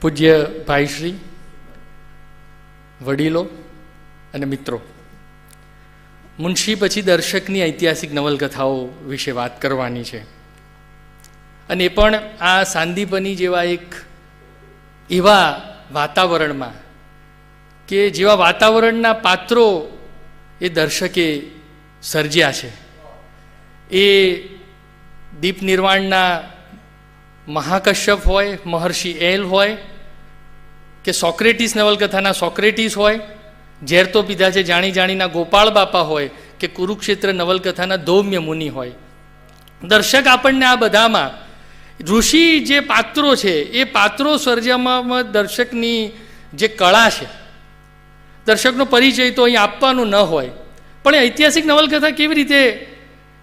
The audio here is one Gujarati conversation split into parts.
પૂજ્ય ભાઈશ્રી, વડીલો અને મિત્રો, મુનશી પછી દર્શકની ઐતિહાસિક નવલકથાઓ વિશે વાત કરવાની છે. અને એ પણ આ સાંદીપની જેવા એવા વાતાવરણમાં કે જેવા વાતાવરણના પાત્રો એ દર્શકે સર્જ્યા છે. એ દીપ નિર્વાણના મહાકશ્યપ હોય, મહર્ષિ એલ હોય, કે સોક્રેટિસ નવલકથાના સોક્રેટિસ હોય, ઝેર તો પીધા છે જાણી જાણીના ગોપાળ બાપા હોય, કે કુરુક્ષેત્ર નવલકથાના ધૌમ્ય મુનિ હોય. દર્શક આપણને આ બધામાં ઋષિ જે પાત્રો છે એ પાત્રો સર્જવામાં દર્શકની જે કળા છે, દર્શકનો પરિચય તો અહીં આપવાનો ન હોય, પણ એ ઐતિહાસિક નવલકથા કેવી રીતે,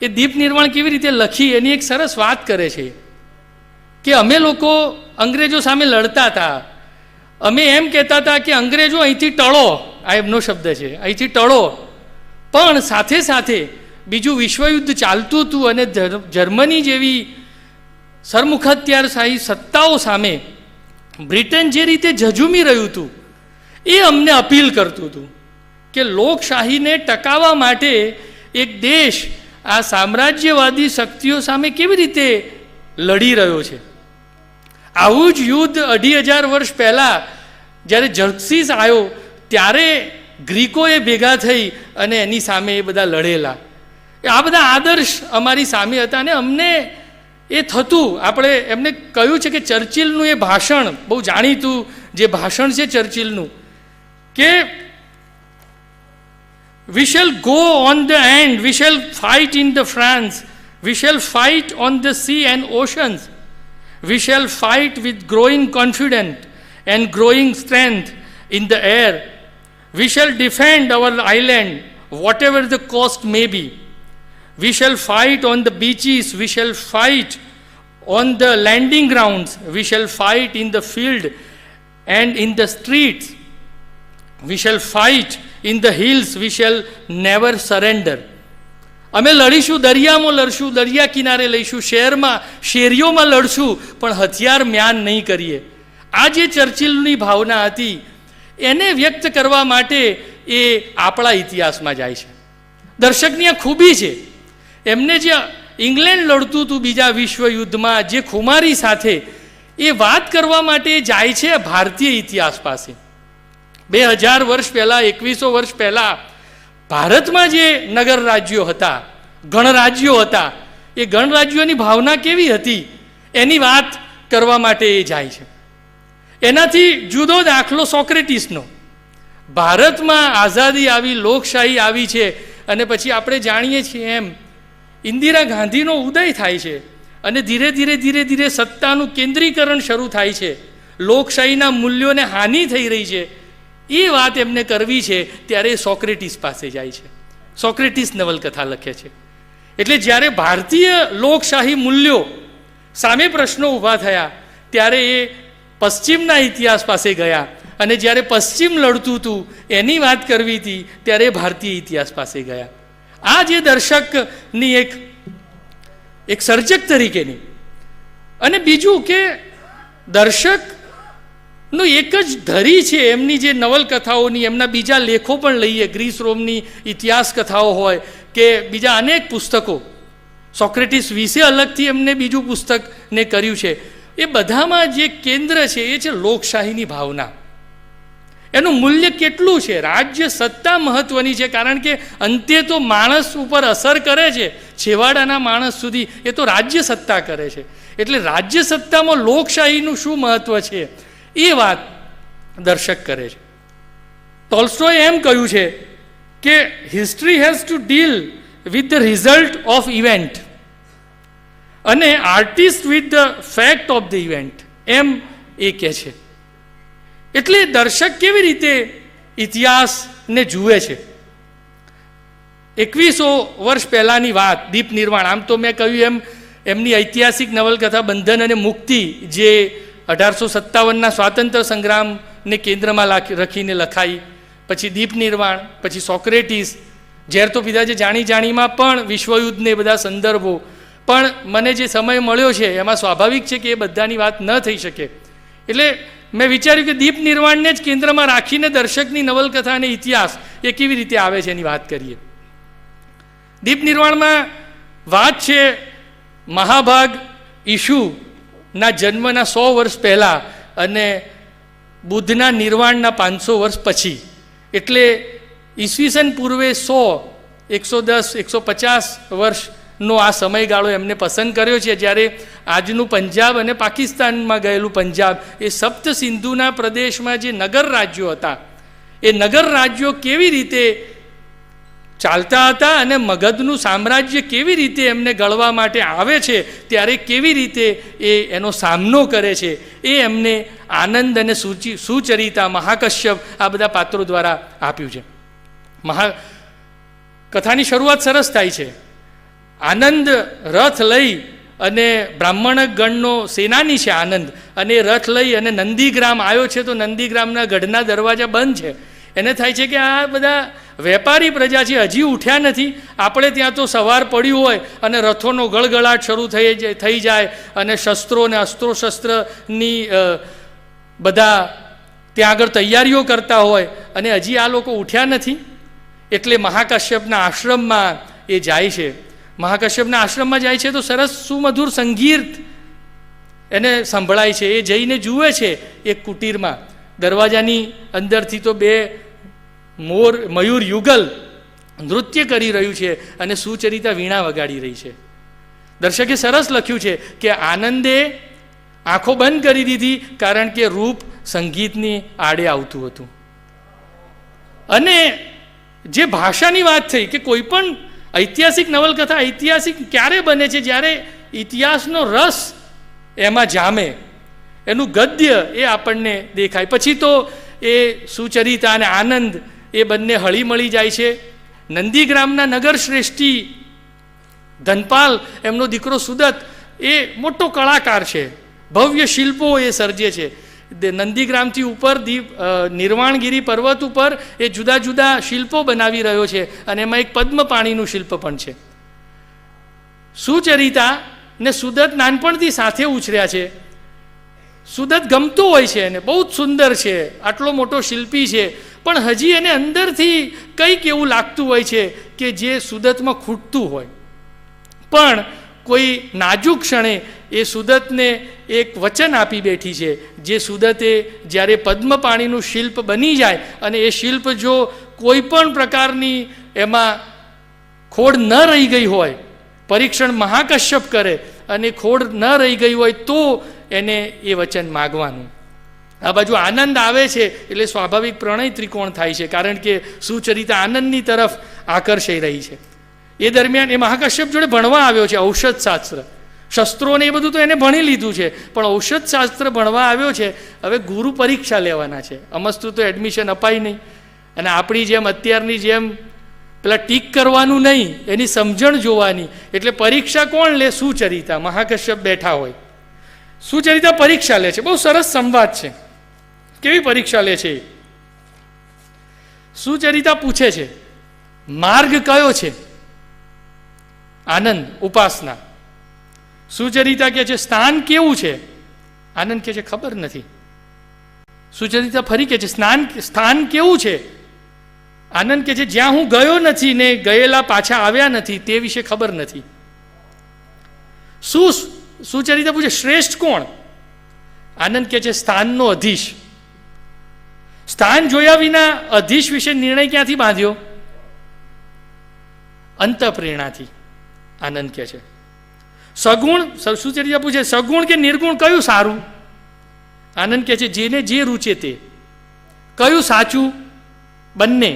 એ દીપ નિર્વાણ કેવી રીતે લખી એની એક સરસ વાત કરે છે કે અમે લોકો અંગ્રેજો સામે લડતા હતા, અમે એમ કહેતા હતા કે અંગ્રેજો અહીંથી ટળો, આ એમનો શબ્દ છે, અહીંથી ટળો, પણ સાથે સાથે બીજું વિશ્વયુદ્ધ ચાલતું હતું અને જર્મની જેવી સરમુખત્યારશાહી સત્તાઓ સામે બ્રિટન જે રીતે ઝઝૂમી રહ્યું હતું એ અમને અપીલ કરતું હતું કે લોકશાહીને ટકાવવા માટે એક દેશ આ સામ્રાજ્યવાદી શક્તિઓ સામે કેવી રીતે લડી રહ્યો છે. આવું જ યુદ્ધ 2500 વર્ષ પહેલાં જ્યારે જર્ક્સીસ આવ્યો ત્યારે ગ્રીકોએ ભેગા થઈ અને એની સામે એ બધા લડેલા. આ બધા આદર્શ અમારી સામે હતા અને અમને એ થતું. આપણે એમને કહ્યું છે કે ચર્ચિલનું એ ભાષણ બહુ જાણીતું જે ભાષણ છે ચર્ચિલનું, કે we shall go on the end, we shall fight in the France, we shall fight on the sea and oceans, we shall fight with growing confidence and growing strength in the air, we shall defend our island whatever the cost may be, we shall fight on the beaches, we shall fight on the landing grounds, we shall fight in the field and in the streets, we shall fight in the hills, we shall never surrender. અમે લડીશું, દરિયામાં લડશું, દરિયા કિનારે લઈશું, શહેરમાં શેરીઓમાં લડશું, પણ હથિયાર મ્યાન નહીં કરીએ. આ જે ચર્ચિલની ભાવના હતી એને વ્યક્ત કરવા માટે એ આપણા ઇતિહાસમાં જાય છે. દર્શકની આ ખૂબી છે. એમને જે ઇંગ્લેન્ડ લડતું હતું બીજા વિશ્વયુદ્ધમાં જે ખુમારી સાથે, એ વાત કરવા માટે જાય છે ભારતીય ઇતિહાસ પાસે. 2000 વર્ષ પહેલાં, 2100 વર્ષ પહેલાં ભારતમાં જે નગર રાજ્યો હતા, ગણરાજ્યો હતા, એ ગણરાજ્યોની ભાવના કેવી હતી એની વાત કરવા માટે એ જાય છે. એનાથી જુદો દાખલો સોક્રેટિસનો. ભારતમાં આઝાદી આવી, લોકશાહી આવી છે અને પછી આપણે જાણીએ છીએ એમ ઇન્દિરા ગાંધીનો ઉદય થાય છે અને ધીરે ધીરે ધીરે ધીરે સત્તાનું કેન્દ્રીકરણ શરૂ થાય છે, લોકશાહીના મૂલ્યોને હાનિ થઈ રહી છે. એ વાત એમને કરવી છે ત્યારે સોક્રેટિસ પાસે જાય છે, સોક્રેટિસ નવલકથા લખે છે. એટલે જ્યારે ભારતીય લોકશાહી મૂલ્યો સામે પ્રશ્નો ઊભા થયા ત્યારે એ પશ્ચિમના ઇતિહાસ પાસે ગયા અને જ્યારે પશ્ચિમ લડતું હતું એની વાત કરવી હતી ત્યારે ભારતીય ઇતિહાસ પાસે ગયા. આ જે દર્શકની એક સર્જક તરીકેની. અને બીજું કે દર્શકનું એક જ ધરી છે એમની જે નવલકથાઓની, એમના બીજા લેખો પણ લઈએ, ગ્રીસ રોમની ઇતિહાસ કથાઓ હોય કે બીજા અનેક પુસ્તકો, સોક્રેટિસ વિશે અલગથી એમને બીજું પુસ્તકને કર્યું છે. એ બધામાં જે કેન્દ્ર છે એ છે લોકશાહીની ભાવના. એનું મૂલ્ય કેટલું છે? રાજ્ય સત્તા મહત્વની છે, કારણ કે અંતે તો માણસ ઉપર અસર કરે છે, છેવાડાના માણસ સુધી એ તો રાજ્ય સત્તા કરે છે. એટલે રાજ્ય સત્તામાં લોકશાહીનું શું મહત્વ છે એ વાત દર્શક કરે છે. ટોલ્સ્ટોએ એમ કહ્યું છે કે history has to deal with the result of event અને artist with the fact of the event, એમ એ કહે છે. એટલે દર્શક કેવી રીતે ઇતિહાસને જુએ છે. 2100 વર્ષ પહેલાંની વાત, દીપ નિર્વાણ. આમ તો મેં કહ્યું એમ એમની ઐતિહાસિક નવલકથા બંધન અને મુક્તિ જે 1857ના સ્વાતંત્ર્ય સંગ્રામને કેન્દ્રમાં રાખીને લખાઈ, પછી દીપ નિર્વાણ, પછી સોક્રેટિસ, ઝેર તો પીધા છે જાણી જાણીમાં પણ વિશ્વયુદ્ધને બધા સંદર્ભો. પણ મને જે સમય મળ્યો છે એમાં સ્વાભાવિક છે કે એ બધાની વાત ન થઈ શકે. એટલે મેં વિચાર્યું કે દીપ નિર્વાણને જ કેન્દ્રમાં રાખીને દર્શકની નવલકથા અને ઇતિહાસ એ કેવી રીતે આવે છે એની વાત કરીએ. દીપ નિર્વાણમાં વાત છે મહાભાગ ઈશુના જન્મના 100 વર્ષ પહેલાં અને બુદ્ધના નિર્વાણના 500 વર્ષ પછી, એટલે ઈસવીસન પૂર્વે 100, 110, 150 વર્ષનો આ સમયગાળો એમને પસંદ કર્યો છે, જ્યારે આજનું પંજાબ અને પાકિસ્તાનમાં ગયેલું પંજાબ એ સપ્ત સિંધુના પ્રદેશમાં જે નગર રાજ્યો હતા એ નગર રાજ્યો કેવી રીતે ચાલતા હતા અને મગધનું સામ્રાજ્ય કેવી રીતે એમને ગળવા માટે આવે છે ત્યારે કેવી રીતે એ એનો સામનો કરે છે એ એમને આનંદ અને સુચરિતા, મહાકશ્યપ આ બધા પાત્રો દ્વારા આપ્યું છે. કથાની શરૂઆત સરસ થાય છે. આનંદ રથ લઈ અને બ્રાહ્મણ ગણનો સેનાની છે આનંદ, અને રથ લઈ અને નંદીગ્રામ આવ્યો છે. તો નંદીગ્રામના ગઢના દરવાજા બંધ છે. એને થાય છે કે આ બધા વેપારી પ્રજા છે, હજી ઉઠ્યા નથી, આપણે ત્યાં તો સવાર પડ્યું હોય અને રથોનો ગળગળાટ શરૂ થઈ જાય અને શસ્ત્રો અને અસ્ત્રો શસ્ત્રની બધા ત્યાં આગળ તૈયારીઓ કરતા હોય અને હજી આ લોકો ઉઠ્યા નથી. એટલે મહાકાશ્યપના આશ્રમમાં એ જાય છે. મહાકાશ્યપના આશ્રમમાં જાય છે તો સરસ સુમધુર સંગીત એને સંભળાય છે. એ જઈને જુએ છે એક કુટીરમાં, દરવાજાની અંદરથી તો 2 મયુર યુગલ નૃત્ય કરી રહ્યું છે અને સુચરિતા વીણા વગાડી રહી છે. દર્શકે સરસ લખ્યું છે કે આનંદે આંખો બંધ કરી દીધી કારણ કે રૂપ સંગીતની આડે આવતું હતું. અને જે ભાષાની વાત થઈ કે કોઈ પણ ઐતિહાસિક નવલકથા ઐતિહાસિક ક્યારે બને છે? જ્યારે ઇતિહાસનો રસ એમાં જામે, એનું ગદ્ય એ આપણને દેખાય. પછી તો એ સુચરિતા અને આનંદ એ બંને હળી મળી જાય છે. નંદીગ્રામના નગર શ્રેષ્ઠી ધનપાલ, એમનો દીકરો સુદત, એ મોટો કલાકાર છે, ભવ્ય શિલ્પો એ સર્જે છે. નંદીગ્રામથી ઉપર નિર્વાણગીરી પર્વત ઉપર એ જુદા જુદા શિલ્પો બનાવી રહ્યો છે અને એમાં એક પદ્મપાણીનું શિલ્પ પણ છે. સુચરિતા ને સુદત નાનપણથી સાથે ઉછર્યા છે. સુદત ગમતો હોય છે એને, બહુ જ સુંદર છે, આટલો મોટો શિલ્પી છે, પણ હજી એને અંદરથી કંઈક એવું લાગતું હોય છે કે જે સુદતમાં ખૂટતું હોય. પણ કોઈ નાજુક ક્ષણે એ સુદતને એક વચન આપી બેઠી છે, જે સુદતે જ્યારે પદ્મપાણીનું શિલ્પ બની જાય અને એ શિલ્પ જો કોઈ પણ પ્રકારની એમાં ખોડ ન રહી ગઈ હોય, પરીક્ષણ મહાકશ્યપ કરે અને ખોડ ન રહી ગઈ હોય તો એને એ વચન માગવાનું. આ બાજુ આનંદ આવે છે એટલે સ્વાભાવિક પ્રણય ત્રિકોણ થાય છે, કારણ કે સુચરિતા આનંદની તરફ આકર્ષાઈ રહી છે. એ દરમિયાન એ મહાકશ્યપ જોડે ભણવા આવ્યો છે ઔષધ શાસ્ત્ર, શસ્ત્રોને એ બધું તો એને ભણી લીધું છે, પણ ઔષધ શાસ્ત્ર ભણવા આવ્યો છે. હવે ગુરુ પરીક્ષા લેવાના છે, અમસ્તુ તો એડમિશન અપાય નહીં. અને આપણી જેમ અત્યારની જેમ પેલા ટીક કરવાનું નહીં, એની સમજણ જોવાની. એટલે પરીક્ષા કોણ લે? સુચરિતા. મહાકશ્યપ બેઠા હોય, સુચરિતા પરીક્ષા લે છે. બહુ સરસ સંવાદ છે. કેવી પરીક્ષા લે છે? સુચરિતા પૂછે છે માર્ગ કયો છે? આનંદ ઉપાસના. સુચરિતા કહે છે સ્થાન કેવું છે? આનંદ કહે છે ખબર નથી. સુચરિતા ફરી કહે છે સ્થાન કેવું છે? આનંદ કહે છે જ્યાં હું ગયો નથી ને ગયેલા પાછા આવ્યા નથી તે વિશે ખબર નથી. સુચરિતા પૂછે શ્રેષ્ઠ કોણ? આનંદ કહે છે સ્થાનનો અધીશ. સ્થાન જોયા વિના અધીશ વિશે નિર્ણય ક્યાંથી બાંધ્યો? અંતઃપ્રેરણાથી. આનંદ કહે છે સગુણ. સુચરિતા પૂછે સગુણ કે નિર્ગુણ કયું સારું? આનંદ કહે છે જેને જે રૂચે તે. કયું સાચું? બંને.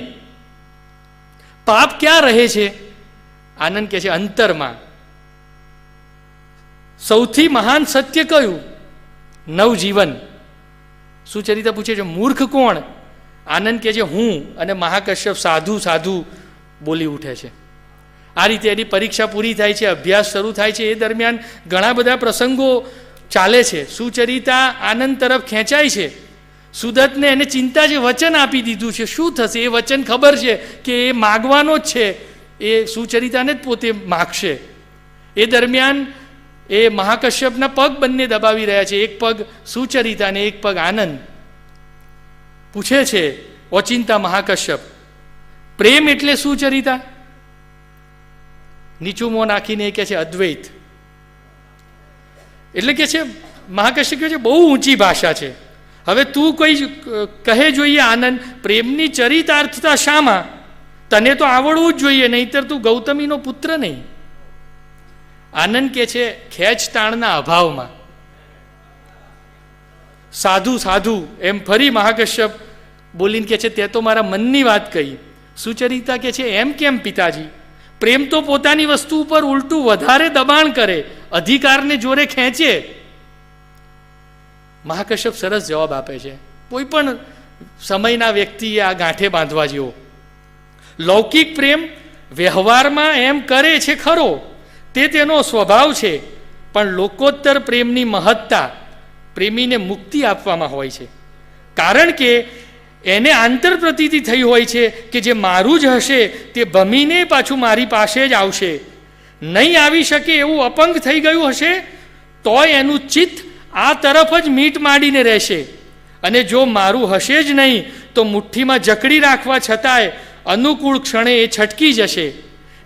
પાપ ક્યાં રહે છે? આનંદ કહે છે અંતરમાં. સૌથી મહાન સત્ય કયું? નવજીવન. સુચરિતા પૂછે છે મૂર્ખ કોણ? આનંદ કહે છે હું. અને મહાકશ્યપ સાધુ સાધુ બોલી ઉઠે છે. આ રીતે એની પરીક્ષા પૂરી થાય છે, અભ્યાસ શરૂ થાય છે. એ દરમિયાન ઘણા બધા પ્રસંગો ચાલે છે. સુચરિતા આનંદ તરફ ખેંચાય છે. સુદતને એને ચિંતા છે, વચન આપી દીધું છે, શું થશે? એ વચન ખબર છે કે એ માગવાનો જ છે, એ સુચરિતાને જ પોતે માગશે. એ દરમિયાન એ મહાકશ્યપના પગ બંને દબાવી રહ્યા છે, એક પગ સુચરિતા અને એક પગ આનંદ. પૂછે છે ઓચિંતા મહાકશ્યપ, પ્રેમ એટલે સુચરિતા? નીચું મોં નાખીને કહે છે અદ્વૈત. એટલે કે છે મહાકશ્યપ કહે છે બહુ ઊંચી ભાષા છે, હવે તું કોઈ કહે જોઈએ આનંદ, પ્રેમની ચરિતાર્થતા શામાં? તને તો આવડવું જ જોઈએ, નહીંતર તું ગૌતમીનો પુત્ર નહીં. આનંદ કે છે ખેંચતાણના અભાવમાં. સાધુ સાધુ એમ ફરી મહાકશ્યપ બોલીને કે છે તે તો મારા મનની વાત કહી. સુચરિતા કે છે એમ કેમ પિતાજી? પ્રેમ તો પોતાની વસ્તુ ઉપર ઉલટું વધારે દબાણ કરે, અધિકારને જોરે ખેંચે. મહાકશ્યપ સરસ જવાબ આપે છે, કોઈ પણ સમયના વ્યક્તિએ આ ગાંઠે બાંધવા જેવો. લૌકિક પ્રેમ વ્યવહારમાં એમ કરે છે ખરો, તે તેનો સ્વભાવ છે, પણ લોકોત્તર પ્રેમની મહત્તા પ્રેમીને મુક્તિ આપવામાં હોય છે. કારણ કે એને આંતરપ્રતીતિ થઈ હોય છે કે જે મારું જ હશે તે ભમીને પાછું મારી પાસે જ આવશે. નહીં આવી શકે એવું અપંગ થઈ ગયું હશે તોય એનું ચિત્ત આ તરફ જ મીટ માંડીને રહેશે, અને જો મારું હશે જ નહીં તો મુઠ્ઠીમાં જકડી રાખવા છતાંય અનુકૂળ ક્ષણે એ છટકી જશે,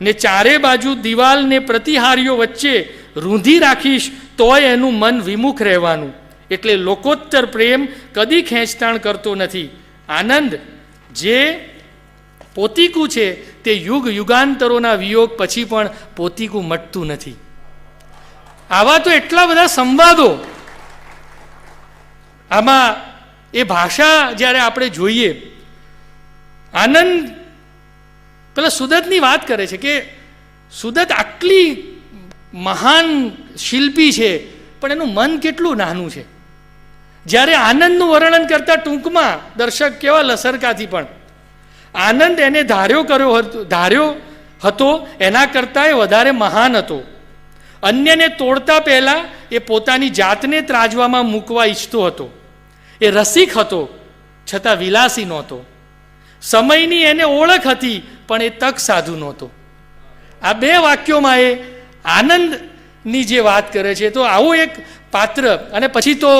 ને ચારે બાજુ દિવાલ ને પ્રતિહારીઓ વચ્ચે રૂંધી રાખીશ તોય એનું મન વિમુખ રહેવાનું. એટલે લોકોત્તર પ્રેમ કદી ખેંચતાણ કરતો નથી. આનંદ જે પોતીકું છે તે યુગ યુગાંતરોના વિયોગ પછી પણ પોતીકું મટતું નથી. આવા તો એટલા બધા સંવાદો આમાં. એ ભાષા જ્યારે આપણે જોઈએ, આનંદ પેલા સુદતની વાત કરે છે કે સુદત આટલી મહાન શિલ્પી છે પણ એનું મન કેટલું નાનું છે. જ્યારે આનંદનું વર્ણન કરતા ટૂંકમાં દર્શક કેવા લસરકાથી પણ આનંદ એને ધાર્યો હતો એના કરતાં વધારે મહાન હતો. અન્યને તોડતા પહેલાં એ પોતાની જાતને ત્રાજવામાં મૂકવા ઈચ્છતો હતો. એ રસિક હતો છતાં વિલાસી નહોતો. સમયની એને ઓળખ હતી પણ એ તક સાધુ નહોતો. આ બે વાક્યોમાં એ આનંદની જે વાત કરે છે, તો આવું એક પાત્ર. અને પછી તો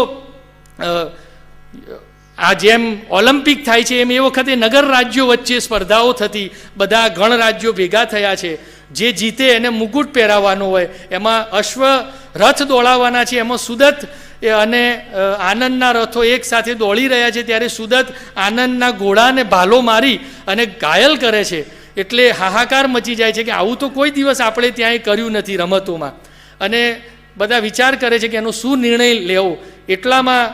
આ જેમ ઓલિમ્પિક થાય છે એમ એ વખતે નગર રાજ્યો વચ્ચે સ્પર્ધાઓ થતી, બધા ગણ રાજ્યો ભેગા થયા છે. જે જીતે એને મુકુટ પહેરાવવાનો હોય, એમાં અશ્વ રથ દોડાવવાના છે, એમાં સુદત અને આનંદના રથો એક સાથે દોડી રહ્યા છે, ત્યારે સુદત આનંદના ઘોડાને ભાલો મારી અને ઘાયલ કરે છે. એટલે હાહાકાર મચી જાય છે કે આવું તો કોઈ દિવસ આપણે ત્યાંય કર્યું નથી રમતોમાં. અને બધા વિચાર કરે છે કે એનો શું નિર્ણય લેવો. એટલામાં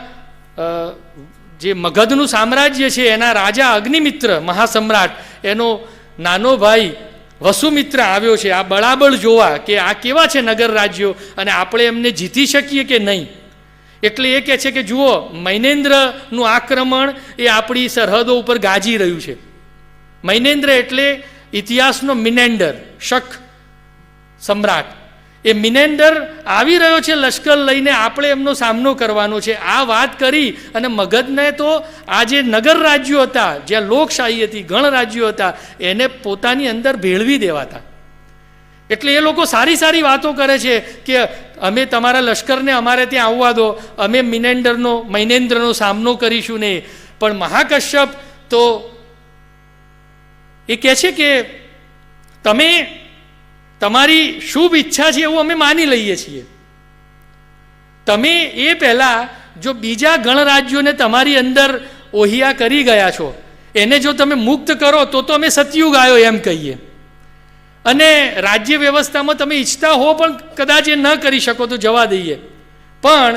જે મગધનું સામ્રાજ્ય છે એના રાજા અગ્નિમિત્ર મહાસમ્રાટ, એનો નાનો ભાઈ વસુમિત્ર આવ્યો છે આ બળાબળ જોવા કે આ કેવા છે નગર રાજ્યો અને આપણે એમને જીતી શકીએ કે નહીં. એટલે એ કહે છે કે જુઓ, મૈનેન્દ્રનું આક્રમણ એ આપણી સરહદો ઉપર ગાજી રહ્યું છે. મૈનેન્દ્ર એટલે ઇતિહાસનો મિનેન્ડર, શક સમ્રાટ. એ મિનેન્ડર આવી રહ્યો છે લશ્કર લઈને, આપણે એમનો સામનો કરવાનો છે. આ વાત કરી અને મગધને તો આ જે નગર રાજ્યો હતા, જ્યાં લોકશાહી હતી, ગણ રાજ્યો હતા, એને પોતાની અંદર ભેળવી દેવાતા. એટલે એ લોકો સારી સારી વાતો કરે છે કે અમે તમારા લશ્કરને અમારે ત્યાં આવવા દો, અમે મૈનેન્દ્રનો સામનો કરીશું નહીં. પણ મહાકશ્યપ તો એ કહે છે કે તમે તમારી શુભ ઈચ્છા છે એવું અમે માની લઈએ છીએ. તમે એ પહેલાં જો બીજા ગણરાજ્યોને તમારી અંદર ઓહિયા કરી ગયા છો, એને જો તમે મુક્ત કરો તો અમે સતયુગ આવ્યો એમ કહીએ. અને રાજ્ય વ્યવસ્થામાં તમે ઈચ્છતા હો પણ કદાચ એ ન કરી શકો તો જવા દઈએ. પણ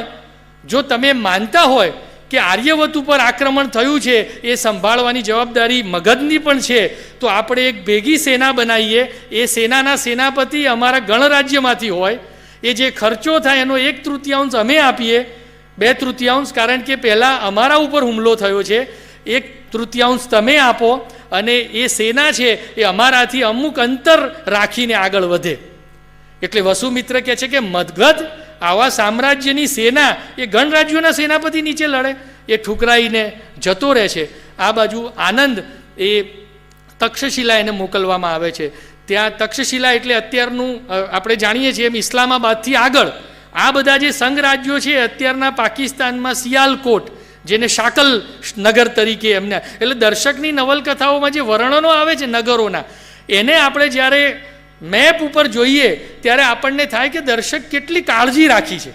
જો તમે માનતા હોય કે આર્યવત ઉપર આક્રમણ થયું છે, એ સંભાળવાની જવાબદારી મગધની પણ છે, તો આપણે એક ભેગી સેના બનાવીએ. એ સેનાના સેનાપતિ અમારા ગણરાજ્યમાંથી હોય. એ જે ખર્ચો થાય એનો 1/3 અમે આપીએ, 2/3, કારણ કે પહેલાં અમારા ઉપર હુમલો થયો છે, 1/3 તમે આપો, અને એ સેના છે એ અમારાથી અમુક અંતર રાખીને આગળ વધે. એટલે વસુમિત્ર કહે છે કે મગધ આવા સામ્રાજ્યની સેના એ ગણરાજ્યોના સેનાપતિ નીચે લડે, એ ઠુકરાઈને જતો રહે છે. આ બાજુ આનંદ એ તક્ષશિલા એને મોકલવામાં આવે છે. ત્યાં તક્ષશિલા એટલે અત્યારનું આપણે જાણીએ છીએ એમ ઇસ્લામાબાદથી આગળ આ બધા જે સંઘ રાજ્યો છે અત્યારના પાકિસ્તાનમાં સિયાલકોટ, જેને શાકલ નગર તરીકે એમને, એટલે દર્શકની નવલકથાઓમાં જે વર્ણનો આવે છે નગરોના, એને આપણે જ્યારે મેપ ઉપર જોઈએ ત્યારે આપણને થાય કે દર્શક કેટલી કાળજી રાખી છે.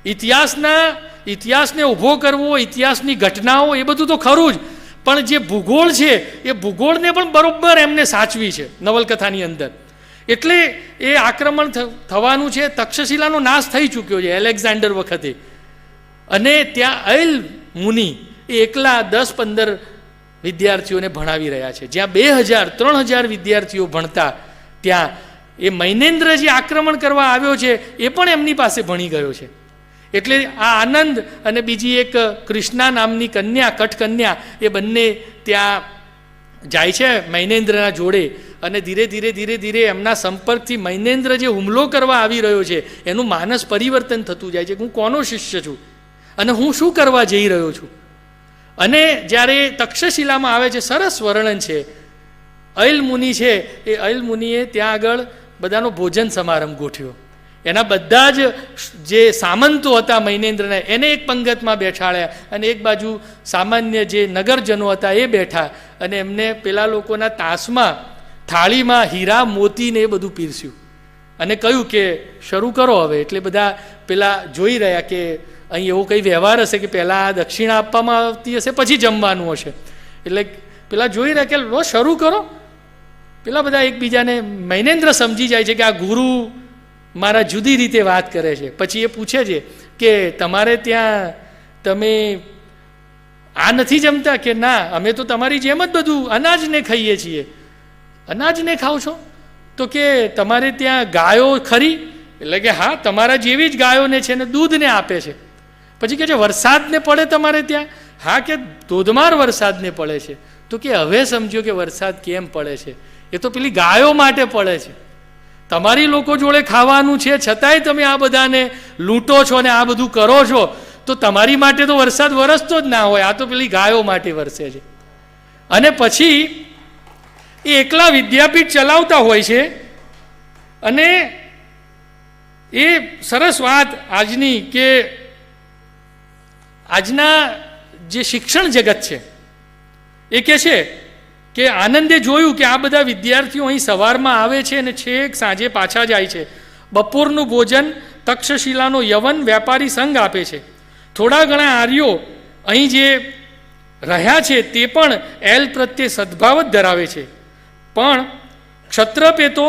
ઇતિહાસને ઊભો કરવો, ઇતિહાસની ઘટનાઓ, એ બધું તો ખરું જ, પણ જે ભૂગોળ છે એ ભૂગોળને પણ બરોબર એમને સાચવી છે નવલકથાની અંદર. એટલે એ આક્રમણ થવાનું છે. તક્ષશિલાનો નાશ થઈ ચૂક્યો છે એલેક્ઝાન્ડર વખતે, અને ત્યાં અયલ મુનિ એ એકલા 10-15 વિદ્યાર્થીઓને ભણાવી રહ્યા છે. જ્યાં 2000-3000 વિદ્યાર્થીઓ ભણતા, ત્યાં એ મૈનેન્દ્ર જે આક્રમણ કરવા આવ્યો છે એ પણ એમની પાસે ભણી ગયો છે. એટલે આ આનંદ અને બીજી એક કૃષ્ણા નામની કન્યા, કઠકન્યા, એ બંને ત્યાં જાય છે મૈનેન્દ્રના જોડે, અને ધીરે ધીરે એમના સંપર્કથી મૈનેન્દ્ર જે હુમલો કરવા આવી રહ્યો છે એનું માનસ પરિવર્તન થતું જાય છે કે હું કોનો શિષ્ય છું અને હું શું કરવા જઈ રહ્યો છું. અને જ્યારે તક્ષશિલામાં આવે છે, સરસ વર્ણન છે. અયલ મુનિ છે, એ અયલ મુનિએ ત્યાં આગળ બધાનો ભોજન સમારંભ ગોઠવ્યો. એના બધા જ જે સામંતો હતા મૈનેન્દ્રના, એને એક પંગતમાં બેઠાડ્યા, અને એક બાજુ સામાન્ય જે નગરજનો હતા એ બેઠા, અને એમને પેલા લોકોના તાસમાં, થાળીમાં હીરા મોતીને એ બધું પીરસ્યું, અને કહ્યું કે શરૂ કરો હવે. એટલે બધા પેલા જોઈ રહ્યા કે અહીં એવો કંઈ વ્યવહાર હશે કે પહેલાં દક્ષિણા આપવામાં આવતી હશે પછી જમવાનું હશે. એટલે પેલા જોઈ રહ્યા કે લો શરૂ કરો. પેલા બધા એકબીજાને, મૈનેન્દ્ર સમજી જાય છે કે આ ગુરુ મારા જુદી રીતે વાત કરે છે. પછી એ પૂછે છે કે તમારે ત્યાં તમે આ નથી જમતા? કે ના, અમે તો તમારી જેમ જ બધું અનાજને ખાઈએ છીએ. અનાજને ખાઓ છો? તો કે તમારે ત્યાં ગાયો ખરી? એટલે કે હા, તમારા જેવી જ ગાયોને છે ને દૂધને આપે છે. પછી કે છે વરસાદને પડે તમારે ત્યાં? હા, કે ધોધમાર વરસાદને પડે છે. તો કે હવે સમજો કે વરસાદ કેમ પડે છે. એ તો પેલી ગાયો માટે પડે છે. તમારી લોકો જોડે ખાવાનું છે છતાંય તમે આ બધાને લૂંટો છો અને આ બધું કરો છો, તો તમારી માટે તો વરસાદ વરસતો જ ના હોય, આ તો પેલી ગાયો માટે વરસે છે. અને પછી એ એકલા વિદ્યાપીઠ ચલાવતા હોય છે. અને એ સરસ વાત આજની કે આજના જે શિક્ષણ જગત છે એ કહે છે કે આનંદે જોયું કે આ બધા વિદ્યાર્થીઓ અહીં સવારમાં આવે છે અને છેક સાંજે પાછા જાય છે. બપોરનું ભોજન તક્ષશિલાનો યવન વેપારી સંઘ આપે છે. થોડા ઘણા આર્યો અહીં જે રહ્યા છે તે પણ એલ પ્રત્યે સદભાવ જ ધરાવે છે. પણ ક્ષત્રપે તો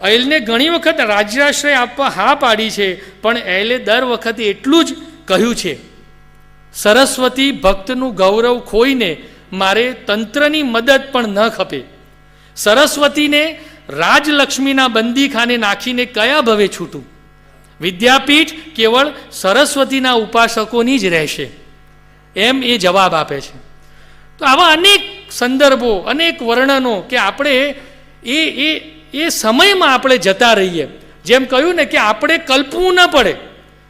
એલને ઘણી વખત રાજ્યાશ્રય આપવા હા પાડી છે, પણ એલે દર વખતે એટલું જ કહ્યું છે, સરસ્વતી ભક્તનું ગૌરવ ખોઈને મારે તંત્રની મદદ પણ ન ખપે. સરસ્વતીને રાજલક્ષ્મીના બંદીખાને નાખીને કયા ભવે છૂટું? વિદ્યાપીઠ કેવળ સરસ્વતીના ઉપાસકોની જ રહેશે, એમ એ જવાબ આપે છે. તો આવા અનેક સંદર્ભો, અનેક વર્ણનો કે આપણે એ સમયમાં આપણે જતા રહીએ. જેમ કહ્યું ને કે આપણે કલ્પવું ન પડે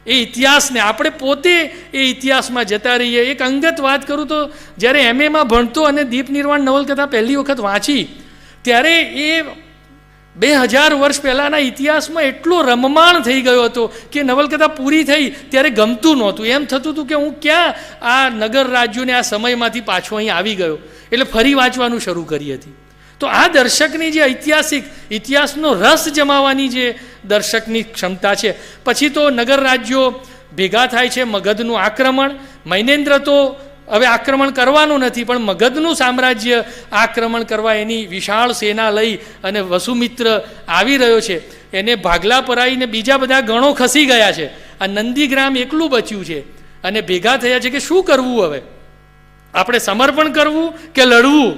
એ ઇતિહાસને, આપણે પોતે એ ઇતિહાસમાં જતા રહીએ. એક અંગત વાત કરું તો જ્યારે એમએમાં ભણતો અને દીપ નિર્વાણ નવલકથા પહેલી વખત વાંચી ત્યારે એ 2000 વર્ષ પહેલાંના ઇતિહાસમાં એટલો રમમાણ થઈ ગયો હતો કે નવલકથા પૂરી થઈ ત્યારે ગમતું નહોતું. એમ થતું હતું કે હું ક્યાં આ નગર રાજ્યોને આ સમયમાંથી પાછો અહીં આવી ગયો. એટલે ફરી વાંચવાનું શરૂ કરી હતી. તો આ દર્શકની જે ઇતિહાસનો રસ જમાવવાની જે દર્શકની ક્ષમતા છે. પછી તો નગર રાજ્યો ભેગા થાય છે, મગધનું આક્રમણ. મૈનેન્દ્ર તો હવે આક્રમણ કરવાનું નથી, પણ મગધનું સામ્રાજ્ય આક્રમણ કરવા એની વિશાળ સેના લઈ અને વસુમિત્ર આવી રહ્યો છે. એને ભાગલા પરાઈને બીજા બધા ગણો ખસી ગયા છે. આ નંદીગ્રામ એકલું બચ્યું છે અને ભેગા થયા છે કે શું કરવું હવે, આપણે સમર્પણ કરવું કે લડવું?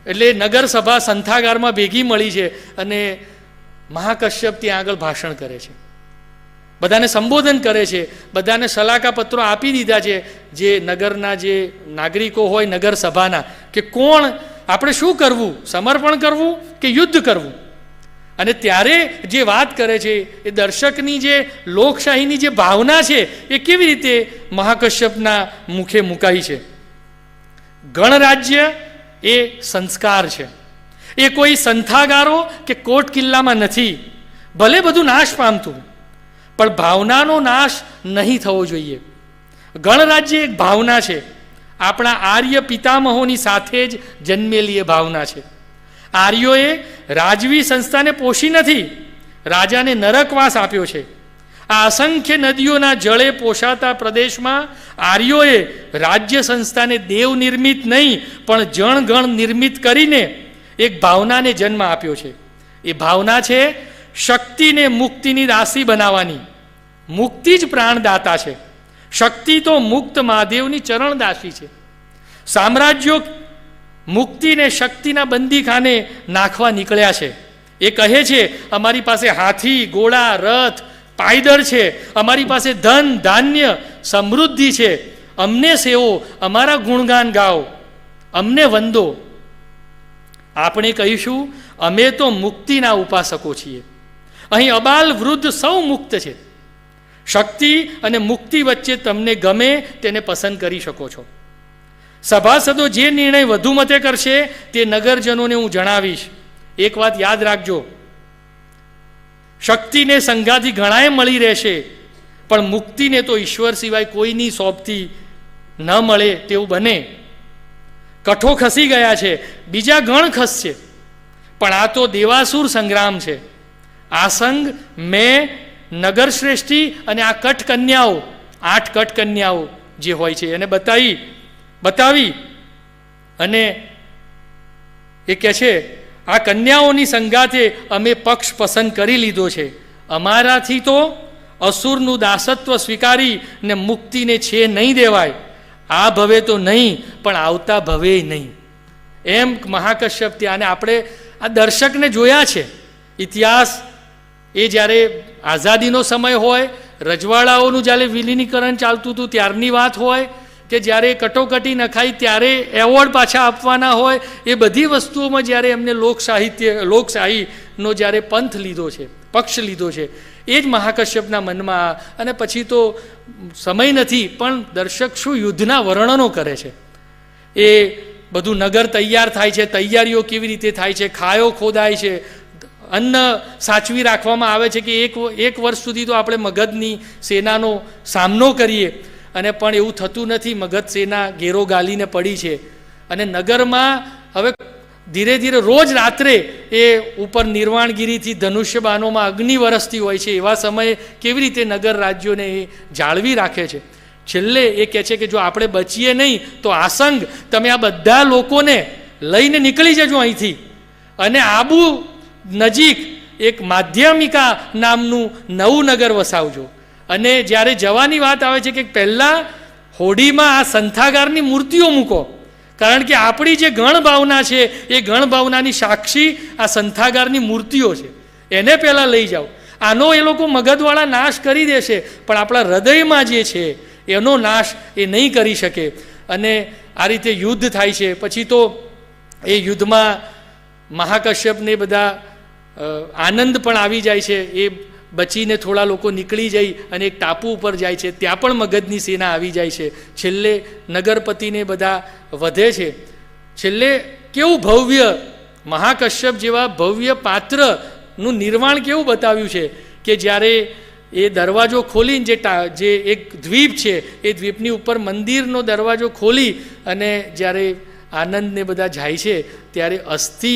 એટલે નગર સભા સંથાગારમાં ભેગી મળી છે અને મહાકશ્યપ ત્યાં આગળ ભાષણ કરે છે, બધાને સંબોધન કરે છે, બધાને સલાહકા પત્રો આપી દીધા છે જે નગરના જે નાગરિકો હોય નગર સભાના, કે કોણ આપણે શું કરવું, સમર્પણ કરવું કે યુદ્ધ કરવું? અને ત્યારે જે વાત કરે છે એ દર્શકની જે લોકશાહીની જે ભાવના છે એ કેવી રીતે મહાકશ્યપના મુખે મુકાઈ છે. ગણરાજ્ય એ સંસ્કાર છે, એ કોઈ સંથાગારો કે કોટ કિલ્લામાં નથી. ભલે બધું નાશ પામતું, પણ ભાવનાનો નાશ નહીં થવો જોઈએ. ગણરાજ્ય એક ભાવના છે, આપણા આર્ય પિતામહોની સાથે જ જન્મેલી એ ભાવના છે. આર્યોએ રાજવી સંસ્થાને પોષી નથી, રાજાને નરકવાસ આપ્યો છે. આ અસંખ્ય નદીઓના જળે પોષાતા પ્રદેશમાં આર્યોએ રાજ્ય સંસ્થાને દેવ નિર્મિત નહીં પણ જણગણ નિર્મિત કરીને એક ભાવનાને જન્મ આપ્યો છે. એ ભાવના છે શક્તિને મુક્તિની દાસી બનાવવાની. મુક્તિ જ પ્રાણદાતા છે. શક્તિ તો મુક્ત મહાદેવની ચરણદાસી છે. સામ્રાજ્યો મુક્તિને શક્તિના બંદીખાને નાખવા નીકળ્યા છે. એ કહે છે અમારી પાસે હાથી, ઘોડા, રથ, પાયદળ છે, અમારી પાસે ધન, ધાન્ય, સમૃદ્ધિ છે, અમને સેવો, અમારા ગુણગાન ગાઓ, અમને વંદો. આપણે કહીશું અમે તો મુક્તિના ઉપાસકો છીએ. અહીં અબાલ વૃદ્ધ સૌ મુક્ત છે. શક્તિ અને મુક્તિ વચ્ચે તમને ગમે તેને પસંદ કરી શકો છો. સભાસદો જે નિર્ણય વધુ મતે કરશે તે નગરજનોને હું જણાવીશ. એક વાત યાદ રાખજો, શક્તિને સંગાથી ઘણાએ મળી રહેશે, પણ મુક્તિને તો ઈશ્વર સિવાય કોઈની સોંપતી ન મળે તેવું બને. કઠો ખસી ગયા છે, બીજા ગણ ખસશે, પણ આ તો દેવાસુર સંગ્રામ છે. આ સંગ મેં નગરશ્રેષ્ઠી અને આ કટકન્યાઓ, 8 કટકન્યાઓ જે હોય છે એને બતાવી અને એ કહે છે આ કન્યાઓની સંગાથે અમે પક્ષ પસંદ કરી લીધો છે. અમારાથી તો અસુરનું દાસત્વ સ્વીકારી ને મુક્તિને છે નહીં દેવાય. આ ભવે તો નહીં પણ આવતા ભવે નહીં, એમ મહાકશ્યપ ત્યાં. અને આપણે આ દર્શકને જોયા છે. ઇતિહાસ એ જ્યારે આઝાદીનો સમય હોય, રજવાડાઓનું જ્યારે વિલીનીકરણ ચાલતું હતું ત્યારની વાત હોય, કે જ્યારે કટોકટી નખાઈ ત્યારે એવોર્ડ પાછા આપવાના હોય, એ બધી વસ્તુઓમાં જ્યારે એમને લોકશાહીનો જ્યારે પંથ લીધો છે, પક્ષ લીધો છે, એ જ મહાકશ્યપના મનમાં. અને પછી તો સમય નથી, પણ દર્શક શું યુદ્ધના વર્ણનો કરે છે. એ બધું નગર તૈયાર થાય છે, તૈયારીઓ કેવી રીતે થાય છે, ખાયો ખોદાય છે, અન્ન સાચવી રાખવામાં આવે છે કે એક વર્ષ સુધી તો આપણે મગધની સેનાનો સામનો કરીએ, અને પણ એવું થતું નથી. મગધ સેના ઘેરો ગાલીને પડી છે. અને નગરમાં હવે ધીરે ધીરે રોજ રાત્રે એ ઉપર નિર્વાણગીરીથી ધનુષ્યબાનોમાં અગ્નિ વરસતી હોય છે. એવા સમયે કેવી રીતે નગર રાજ્યોને એ જાળવી રાખે છે. છેલ્લે એ કહે છે કે જો આપણે બચીએ નહીં તો આસંગ તમે આ બધા લોકોને લઈને નીકળી જજો અહીંથી, અને આબુ નજીક એક માધ્યમિકા નામનું નવું નગર વસાવજો. અને જ્યારે જવાની વાત આવે છે કે પહેલાં હોડીમાં આ સંથાગારની મૂર્તિઓ મૂકો, કારણ કે આપણી જે ગણ ભાવના છે એ ગણ ભાવનાની સાક્ષી આ સંથાગારની મૂર્તિઓ છે, એને પહેલાં લઈ જાઓ. આનો એ લોકો મગધવાળા નાશ કરી દેશે, પણ આપણા હૃદયમાં જે છે એનો નાશ એ નહીં કરી શકે. અને આ રીતે યુદ્ધ થાય છે. પછી તો એ યુદ્ધમાં મહાકશ્યપને બધા આનંદ પણ આવી જાય છે. એ બચીને થોડા લોકો નીકળી જઈ અને એક ટાપુ ઉપર જાય છે, ત્યાં પણ મગધની સેના આવી જાય છે. છેલ્લે નગરપતિને બધા વધે છે. છેલ્લે કેવું ભવ્ય, મહાકશ્યપ જેવા ભવ્ય પાત્રનું નિર્માણ કેવું બતાવ્યું છે કે જ્યારે એ દરવાજો ખોલીને જે એક દ્વીપ છે એ દ્વીપની ઉપર મંદિરનો દરવાજો ખોલી અને જ્યારે આનંદને બધા જાય છે ત્યારે અસ્થિ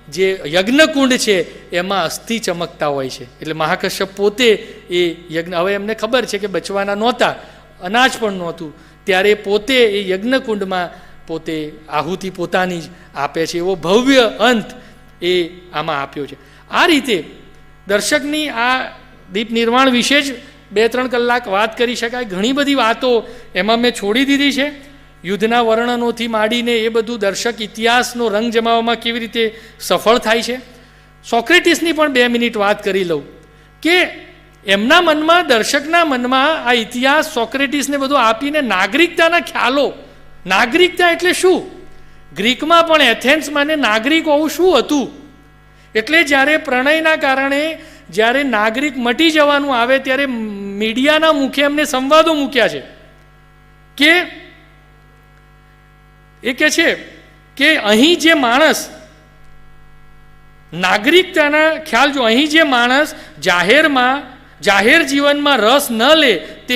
જે યજ્ઞકુંડ છે એમાં અસ્થિ ચમકતા હોય છે. એટલે મહાકશ્યપ પોતે એ યજ્ઞ, હવે એમને ખબર છે કે બચવાના નહોતા, અનાજ પણ નહોતું, ત્યારે પોતે એ યજ્ઞકુંડમાં પોતે આહુતિ પોતાની જ આપે છે. એવો ભવ્ય અંત એ આમાં આપ્યો છે. આ રીતે દર્શકની આ દીપ નિર્માણ વિશે જ 2-3 કલાક વાત કરી શકાય. ઘણી બધી વાતો એમાં મેં છોડી દીધી છે. યુદ્ધના વર્ણનોથી માંડીને એ બધું દર્શક ઇતિહાસનો રંગ જમાવવામાં કેવી રીતે સફળ થાય છે. સોક્રેટિસની પણ 2 મિનિટ વાત કરી લઉં કે એમના મનમાં, દર્શકના મનમાં આ ઇતિહાસ સોક્રેટિસને બધું આપીને નાગરિકતાના ખ્યાલો, નાગરિકતા એટલે શું, ગ્રીકમાં પણ એથેન્સમાં નાગરિક હોવું શું હતું. એટલે જ્યારે પ્રણયના કારણે જ્યારે નાગરિક મટી જવાનું આવે ત્યારે મીડિયાના મુખે એમને સંવાદો મૂક્યા છે કે એ કહે છે કે અહીં જે માણસ નાગરિકતાના ખ્યાલ, જો અહીં જે માણસ જાહેરમાં જાહેર જીવનમાં રસ ન લે તે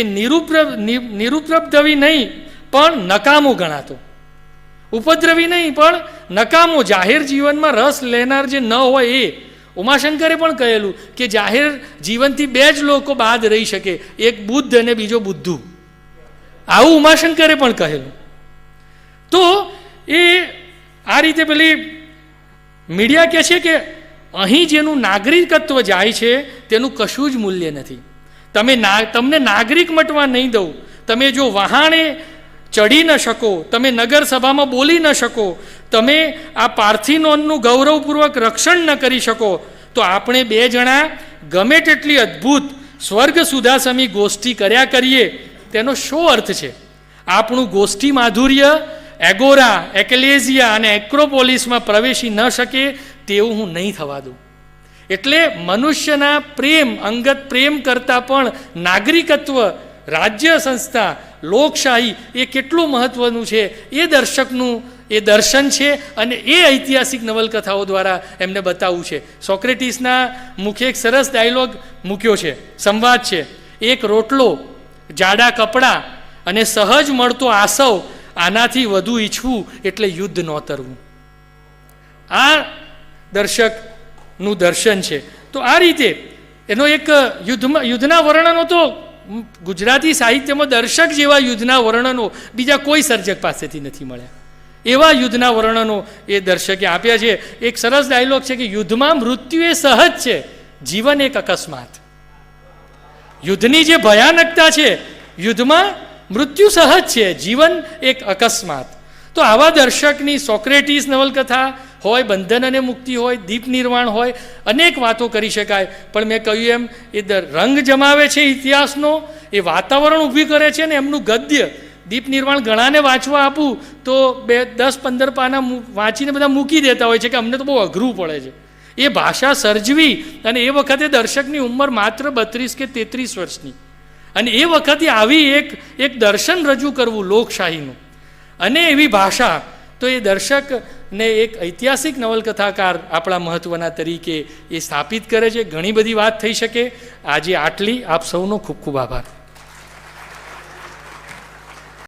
નિરુપદ્રવી નહીં પણ નકામો ગણાતો. ઉપદ્રવી નહીં પણ નકામો. જાહેર જીવનમાં રસ લેનાર જે ન હોય એ. ઉમાશંકરે પણ કહેલું કે જાહેર જીવનથી બે જ લોકો બાદ રહી શકે, એક બુદ્ધ અને બીજો બુદ્ધુ. આવું ઉમાશંકરે પણ કહેલું. તો એ આ રીતે પેલી મીડિયા કહે છે કે અહીં જેનું નાગરિકત્વ જાય છે તેનું કશું જ મૂલ્ય નથી. તમને નાગરિક મટવા નહીં દઉં. તમે જો વહાણે ચડી ન શકો, તમે નગરસભામાં બોલી ન શકો, તમે આ પાર્થિનોનનું ગૌરવપૂર્વક રક્ષણ ન કરી શકો, તો આપણે બે જણા ગમે તેટલી અદ્ભુત સ્વર્ગ સુધાસમી ગોષ્ઠી કર્યા કરીએ તેનો શો અર્થ છે? આપણું ગોષ્ઠી માધુર્ય એગોરા, એક્લેઝિયા અને એક્રોપોલિસમાં પ્રવેશી ન શકે તેવું હું નહીં થવા દઉં. એટલે મનુષ્યના પ્રેમ, અંગત પ્રેમ કરતાં પણ નાગરિકત્વ, રાજ્ય સંસ્થા, લોકશાહી એ કેટલું મહત્ત્વનું છે એ દર્શકનું એ દર્શન છે અને એ ઐતિહાસિક નવલકથાઓ દ્વારા એમને બતાવવું છે. સોક્રેટિસના મુખે એક સરસ ડાયલોગ મૂક્યો છે, સંવાદ છે. એક રોટલો, જાડા કપડાં અને સહજ મળતો આસવ, આનાથી વધુ ઈચ્છવું એટલે યુદ્ધ નોતરવું. આ દર્શકનું દર્શન છે. તો આ રીતે એનો એક યુદ્ધના વર્ણનો તો ગુજરાતી સાહિત્યમાં દર્શક જેવા યુદ્ધના વર્ણનો બીજા કોઈ સર્જક પાસેથી નથી મળ્યા. એવા યુદ્ધના વર્ણનો એ દર્શકે આપ્યા છે. એક સરસ ડાયલોગ છે કે યુદ્ધમાં મૃત્યુ એ સહજ છે, જીવન એક અકસ્માત. યુદ્ધની જે ભયાનકતા છે, યુદ્ધમાં મૃત્યુ સહજ છે, જીવન એક અકસ્માત. તો આવા દર્શકની સોક્રેટિસ નવલકથા હોય, બંધન અને મુક્તિ હોય, દીપ નિર્વાણ હોય, અનેક વાતો કરી શકાય. પણ મેં કહ્યું એમ એ રંગ જમાવે છે ઇતિહાસનો, એ વાતાવરણ ઊભી કરે છે ને એમનું ગદ્ય. દીપ નિર્વાણ ઘણાને વાંચવા આપું તો 10-15 પાના વાંચીને બધા મૂકી દેતા હોય છે કે અમને તો બહુ અઘરું પડે છે. એ ભાષા સર્જવી, અને એ વખતે દર્શકની ઉંમર માત્ર 32 કે 33 વર્ષની, અને એ વખતે આવી એક દર્શન રજૂ કરવું લોકશાહીનું, અને એવી ભાષા, તો એ દર્શકને એક ઐતિહાસિક નવલકથાકાર આપણા મહત્ત્વના તરીકે એ સ્થાપિત કરે છે. ઘણી બધી વાત થઈ શકે. આજે આટલી. આપ સૌનો ખૂબ ખૂબ આભાર.